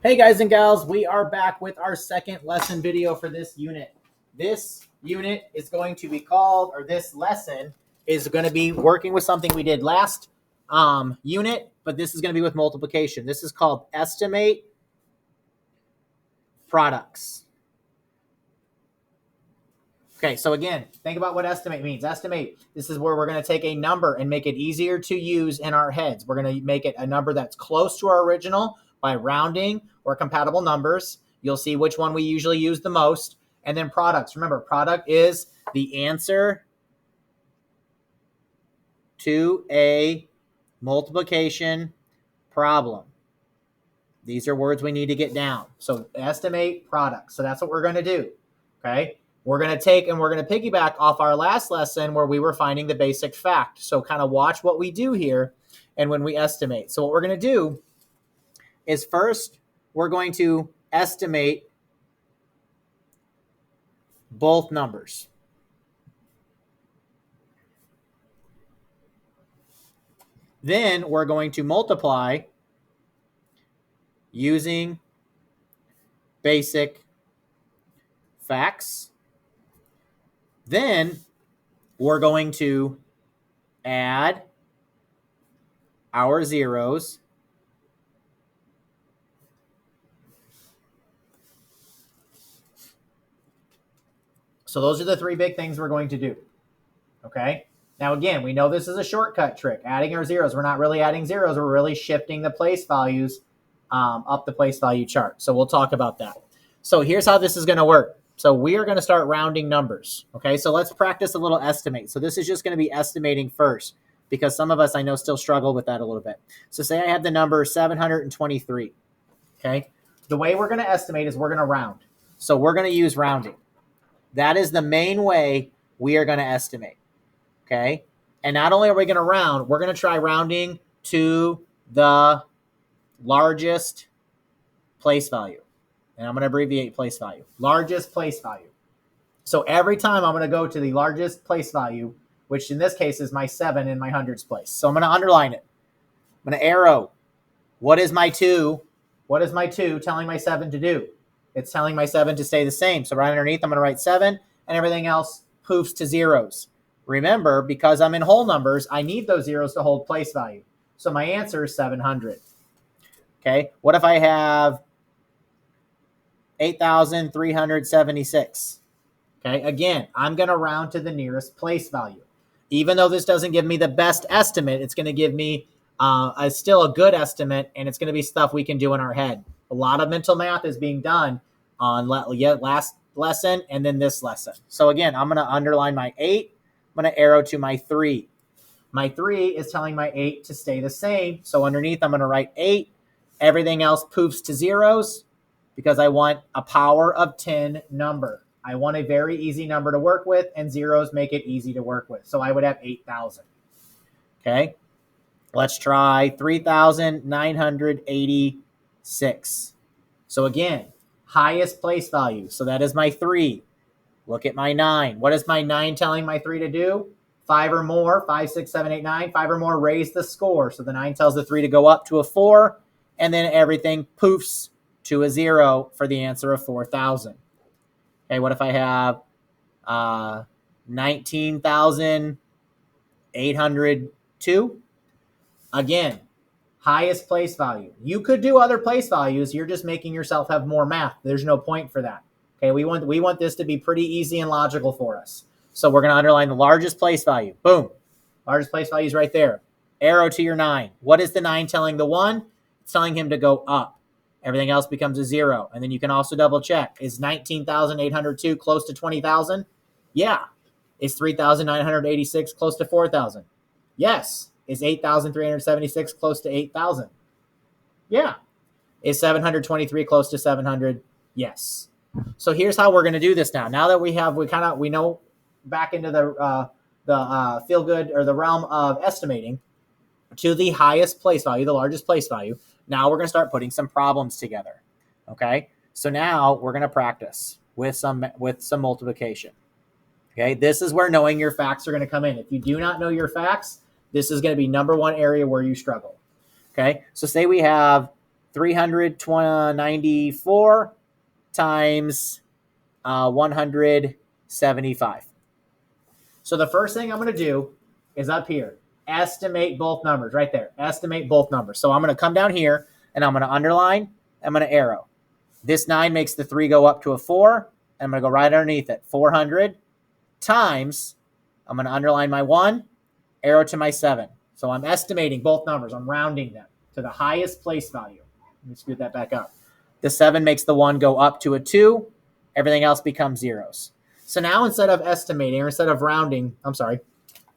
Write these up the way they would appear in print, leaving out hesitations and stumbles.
Hey guys and gals, we are back with our second lesson video for this unit. This unit is going to be called, or this lesson is going to be working with something we did last unit, but this is going to be with multiplication. This is called estimate products. Okay, so again, think about what estimate means. Estimate, this is where we're going to take a number and make it easier to use in our heads. We're going to make it a number that's close to our original by rounding or compatible numbers. You'll see which one we usually use the most. And then products. Remember, product is the answer to a multiplication problem. These are words we need to get down. So estimate products. So that's what we're going to do. Okay. We're going to take and we're going to piggyback off our last lesson where we were finding the basic fact. So kind of watch what we do here and when we estimate. So what we're going to do is first we're going to estimate both numbers. Then we're going to multiply using basic facts. Then we're going to add our zeros. So those are the three big things we're going to do. Okay. Now, again, we know this is a shortcut trick. Adding our zeros. We're not really adding zeros. We're really shifting the place values up the place value chart. So we'll talk about that. So here's how this is going to work. So we are going to start rounding numbers. Okay, so let's practice a little estimate. So this is just going to be estimating first because some of us I know still struggle with that a little bit. So say I have the number 723. Okay, the way we're going to estimate is we're going to round. So we're going to use rounding. That is the main way we are going to estimate. Okay, and not only are we going to round, we're going to try rounding to the largest place value. And I'm going to abbreviate place value. Largest place value. So every time I'm going to go to the largest place value, which in this case is my 7 in my hundreds place. So I'm going to underline it. I'm going to arrow. What is my 2? What is my 2 telling my 7 to do? It's telling my 7 to stay the same. So right underneath, I'm going to write 7, and everything else poofs to zeros. Remember, because I'm in whole numbers, I need those zeros to hold place value. So my answer is 700. Okay, what if I have 8,376? Okay, again, I'm going to round to the nearest place value. Even though this doesn't give me the best estimate, it's going to give me still a good estimate, and it's going to be stuff we can do in our head. A lot of mental math is being done on last lesson and then this lesson. So again, I'm going to underline my 8. I'm going to arrow to my 3. My 3 is telling my 8 to stay the same. So underneath, I'm going to write 8. Everything else poofs to zeros because I want a power of 10 number. I want a very easy number to work with, and zeros make it easy to work with. So I would have 8,000. Okay, let's try 3,986. So again, highest place value. So that is my 3. Look at my 9. What is my 9 telling my 3 to do? 5 or more, 5, 6, 7, 8, 9. 5 or more, raise the score. So the 9 tells the 3 to go up to a 4, and then everything poofs to a 0 for the answer of 4,000. Okay, what if I have 19,802? Again, highest place value. You could do other place values. You're just making yourself have more math. There's no point for that. Okay, we want this to be pretty easy and logical for us. So we're going to underline the largest place value. Boom. Largest place value is right there. Arrow to your 9. What is the 9 telling the 1? It's telling him to go up. Everything else becomes a 0. And then you can also double check. Is 19,802 close to 20,000? Yeah. Is 3,986 close to 4,000? Yes. Is 8,376 close to 8,000? Yeah. Is 723 close to 700? Yes. So here's how we're going to do this now. Now that we know back into the feel good or the realm of estimating to the highest place value, the largest place value. Now we're going to start putting some problems together. Okay. So now we're going to practice with some multiplication. Okay. This is where knowing your facts are going to come in. If you do not know your facts, this is going to be number one area where you struggle. Okay. So say we have 394 times 175. So the first thing I'm going to do is up here, estimate both numbers right there. Estimate both numbers. So I'm going to come down here and I'm going to underline. I'm going to arrow. This 9 makes the 3 go up to a 4. And I'm going to go right underneath it. 400 times, I'm going to underline my 1, arrow to my 7. So I'm estimating both numbers. I'm rounding them to the highest place value. Let me scoot that back up. The 7 makes the 1 go up to a 2. Everything else becomes zeros. So now instead of estimating or instead of rounding,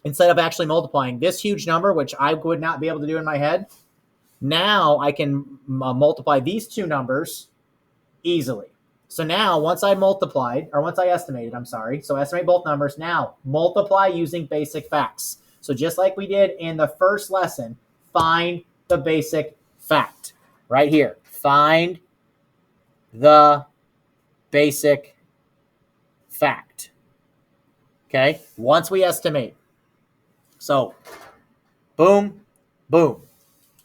instead of actually multiplying this huge number, which I would not be able to do in my head, now I can multiply these two numbers easily. So now once I estimated, so estimate both numbers. Now multiply using basic facts. So just like we did in the first lesson, find the basic fact right here. Find the basic fact. Okay, once we estimate. So boom, boom.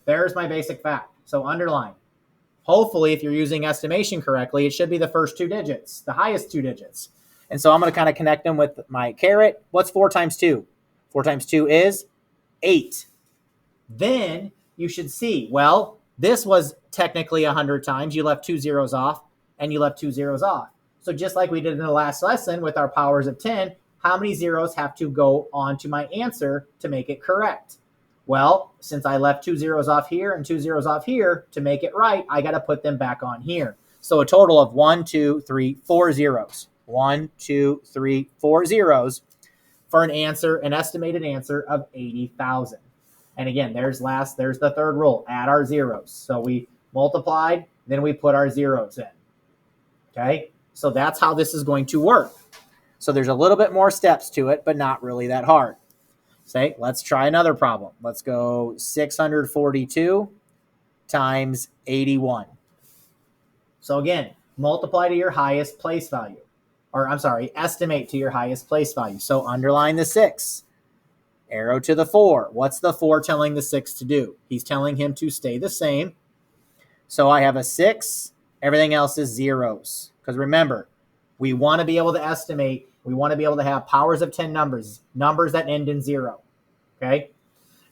There's my basic fact. So underline. Hopefully, if you're using estimation correctly, it should be the first 2 digits, the highest 2 digits. And so I'm going to kind of connect them with my caret. What's 4 times 2? 4 times 2 is 8. Then you should see, well, this was technically 100 times. You left 2 zeros off, and you left 2 zeros off. So just like we did in the last lesson with our powers of 10, how many zeros have to go on to my answer to make it correct? Well, since I left 2 zeros off here and 2 zeros off here, to make it right, I got to put them back on here. So a total of 1, 2, 3, 4 zeros. 1, 2, 3, 4 zeros for an estimated answer of 80,000. And again, there's the third rule, add our zeros. So we multiplied, then we put our zeros in. Okay, so that's how this is going to work. So there's a little bit more steps to it, but not really that hard. Say, let's try another problem. Let's go 642 times 81. So again, multiply to your highest place value. Estimate to your highest place value. So underline the 6. Arrow to the 4. What's the 4 telling the 6 to do? He's telling him to stay the same. So I have a 6. Everything else is zeros. Because remember, we want to be able to estimate. We want to be able to have powers of 10 numbers that end in 0. Okay?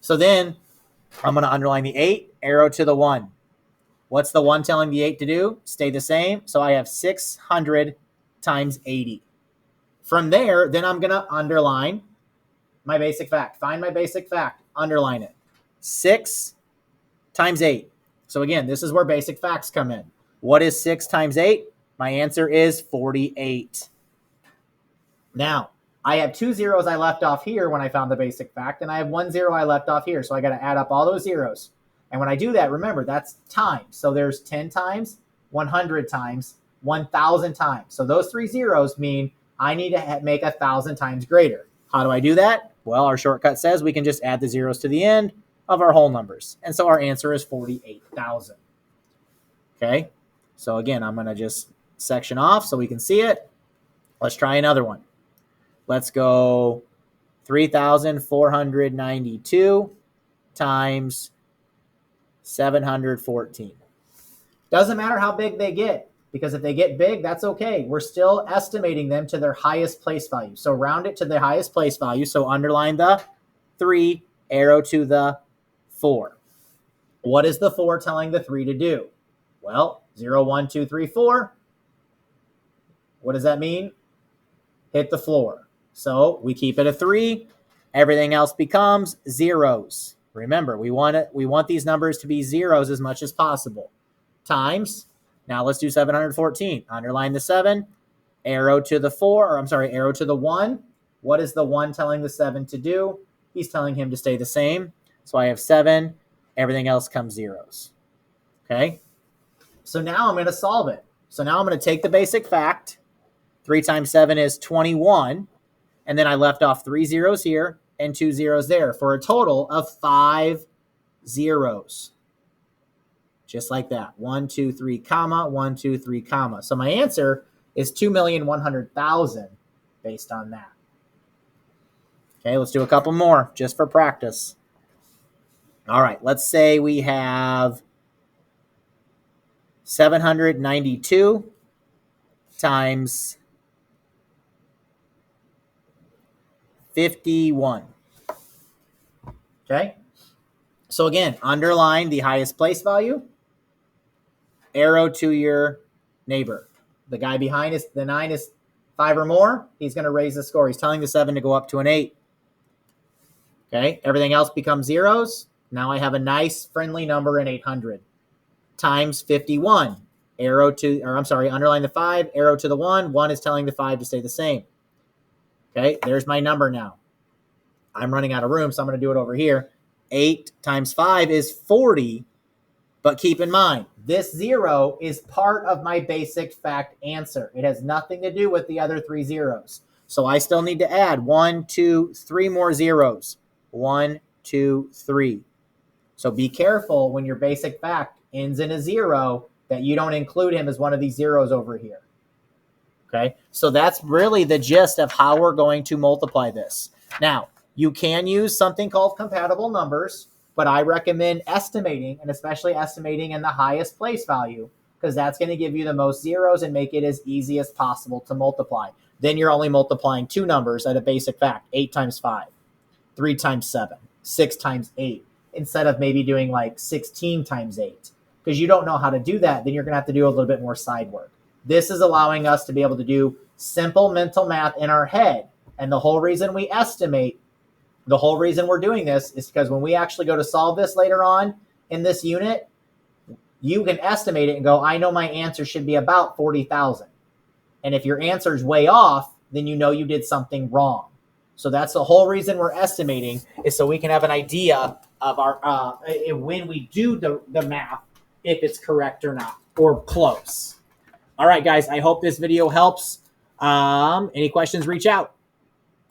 So then I'm going to underline the 8, arrow to the 1. What's the 1 telling the 8 to do? Stay the same. So I have 600 times 80. From there, then I'm going to underline my basic fact. Find my basic fact. Underline it. 6 times 8. So again, this is where basic facts come in. What is 6 times 8? My answer is 48. Now, I have 2 zeros I left off here when I found the basic fact, and I have 1 zero I left off here. So I got to add up all those zeros. And when I do that, remember, that's times. So there's 10 times, 100 times, 1,000 times. So those 3 zeros mean I need to make 1,000 times greater. How do I do that? Well, our shortcut says we can just add the zeros to the end of our whole numbers. And so our answer is 48,000. Okay? So again, I'm going to just section off so we can see it. Let's try another one. Let's go 3,492 times 714. Doesn't matter how big they get, because if they get big, that's okay. We're still estimating them to their highest place value. So round it to the highest place value. So underline the 3, arrow to the 4. What is the 4 telling the 3 to do? Well, 0, 1, 2, 3, 4. What does that mean? Hit the floor. So we keep it a 3. Everything else becomes zeros. Remember, we want these numbers to be zeros as much as possible. Times. Now let's do 714. Underline the 7. Arrow to the 1. What is the 1 telling the 7 to do? He's telling him to stay the same. So I have 7. Everything else comes zeros. Okay? So now I'm going to solve it. So now I'm going to take the basic fact. 3 times 7 is 21. And then I left off 3 zeros here and 2 zeros there for a total of 5 zeros. Just like that. 1, 2, 3, comma, 1, 2, 3, comma. So my answer is 2,100,000 based on that. Okay, let's do a couple more just for practice. All right, let's say we have 792 times 51. Okay. So again, underline the highest place value, arrow to your neighbor. The guy behind us, the 9 is 5 or more. He's going to raise the score. He's telling the 7 to go up to an 8. Okay. Everything else becomes zeros. Now I have a nice friendly number in 800 times 51. Underline the 5, arrow to the 1. 1 is telling the 5 to stay the same. Okay, there's my number now. I'm running out of room, so I'm going to do it over here. 8 times 5 is 40, but keep in mind, this 0 is part of my basic fact answer. It has nothing to do with the other 3 zeros. So I still need to add 1, 2, 3 more zeros. 1, 2, 3. So be careful when your basic fact ends in a 0 that you don't include him as one of these zeros over here. Okay, so that's really the gist of how we're going to multiply this. Now, you can use something called compatible numbers, but I recommend estimating, and especially estimating in the highest place value, because that's going to give you the most zeros and make it as easy as possible to multiply. Then you're only multiplying 2 numbers at a basic fact, 8 times 5, 3 times 7, 6 times 8, instead of maybe doing like 16 times 8. Because you don't know how to do that, then you're going to have to do a little bit more side work. This is allowing us to be able to do simple mental math in our head. And the whole reason we estimate, the whole reason we're doing this is because when we actually go to solve this later on in this unit, you can estimate it and go, I know my answer should be about 40,000. And if your answer is way off, then you know you did something wrong. So that's the whole reason we're estimating, is so we can have an idea of our when we do the math, if it's correct or not, or close. All right, guys, I hope this video helps. Any questions, reach out.